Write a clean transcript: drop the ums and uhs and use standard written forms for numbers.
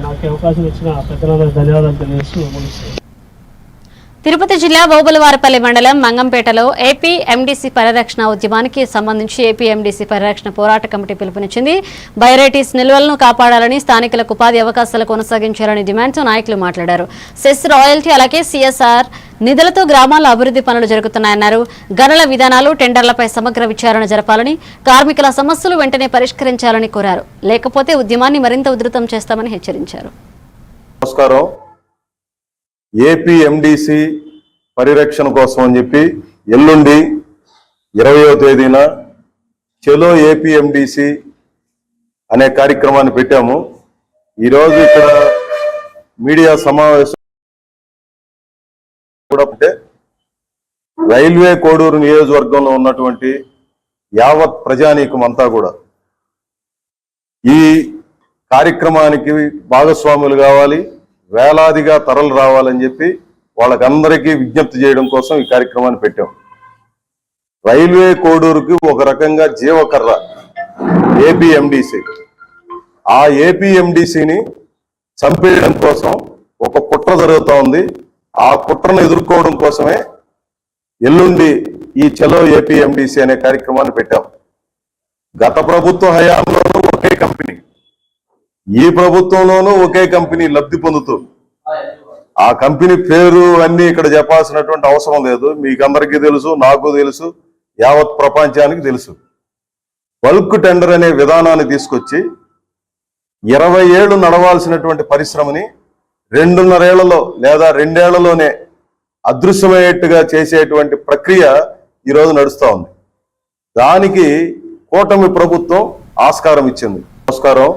నాకు అవకాశం ఇచ్చిన పెద్దలందరికీ ధన్యవాదాలు తెలియజేస్తూ ముగిస్తున్నాను. తిరుపతి జిల్లా ఓబులవారిపల్లి మండలం మంగంపేటలో ఏపీ ఎండీసీ పరిరక్షణ ఉద్యమానికి సంబంధించి ఏపీ ఎండీసీ పరిరక్షణ పోరాట కమిటీ పిలుపునిచ్చింది. బయోరైటీస్ నిల్వలను కాపాడాలని, స్థానికులకు ఉపాధి అవకాశాలు కొనసాగించాలని డిమాండ్తో నాయకులు మాట్లాడారు. సెస్, రాయల్టీ అలాగే CSR నిధులతో గ్రామాల్లో అభివృద్ధి పనులు జరుగుతున్నాయన్నారు. గనుల విధానాలు, టెండర్లపై సమగ్ర విచారణ జరపాలని, కార్మికుల సమస్యలు వెంటనే పరిష్కరించాలని కోరారు. లేకపోతే ఉద్యమాన్ని మరింత ఉధృతం చేస్తామని హెచ్చరించారు. నమస్కారం. ఏపీ ఎండీసీ పరిరక్షణ కోసం అని చెప్పి ఎల్లుండి 20వ తేదీన చలో ఏపీ ఎండీసీ అనే కార్యక్రమాన్ని పెట్టాము. ఈరోజు ఇక్కడ మీడియా సమావేశం కూడా ఉంటే రైల్వే కోడూరు నియోజకవర్గంలో ఉన్నటువంటి యావత్ ప్రజానీకం అంతా కూడా ఈ కార్యక్రమానికి భాగస్వాములు కావాలి, వేలాదిగా తరలి రావాలని చెప్పి వాళ్ళకందరికీ విజ్ఞప్తి చేయడం కోసం ఈ కార్యక్రమాన్ని పెట్టాం. రైల్వే కోడూరుకి ఒక రకంగా జీవకర్ర ఏపీ ఎండీసీ. ఆ ఏపీ ఎండీసీని చంపేయడం కోసం ఒక కుట్ర జరుగుతూ ఉంది. ఆ కుట్రను ఎదుర్కోవడం కోసమే ఎల్లుండి ఈ చలో ఏపీ ఎండీసీ అనే కార్యక్రమాన్ని పెట్టాం. గత ప్రభుత్వ హయాంలోనూ ఒకే కంపెనీ, ఈ ప్రభుత్వంలోనూ ఒకే కంపెనీ లబ్ధి పొందుతూ, ఆ కంపెనీ పేరు అన్ని ఇక్కడ చెప్పాల్సినటువంటి అవసరం లేదు. మీకు అందరికీ తెలుసు, నాకు తెలుసు, యావత్ ప్రపంచానికి తెలుసు. బల్క్ టెండర్ అనే విధానాన్ని తీసుకొచ్చి 20 ఏళ్లు నడవాల్సినటువంటి పరిశ్రమని 2.5 ఏళ్లలో లేదా 2 ఏళ్లలోనే అదృశ్యమయ్యేట్టుగా చేసేటువంటి ప్రక్రియ ఈరోజు నడుస్తూ ఉంది. దానికి కూటమి ప్రభుత్వం ఆస్కారం ఇచ్చింది. నమస్కారం.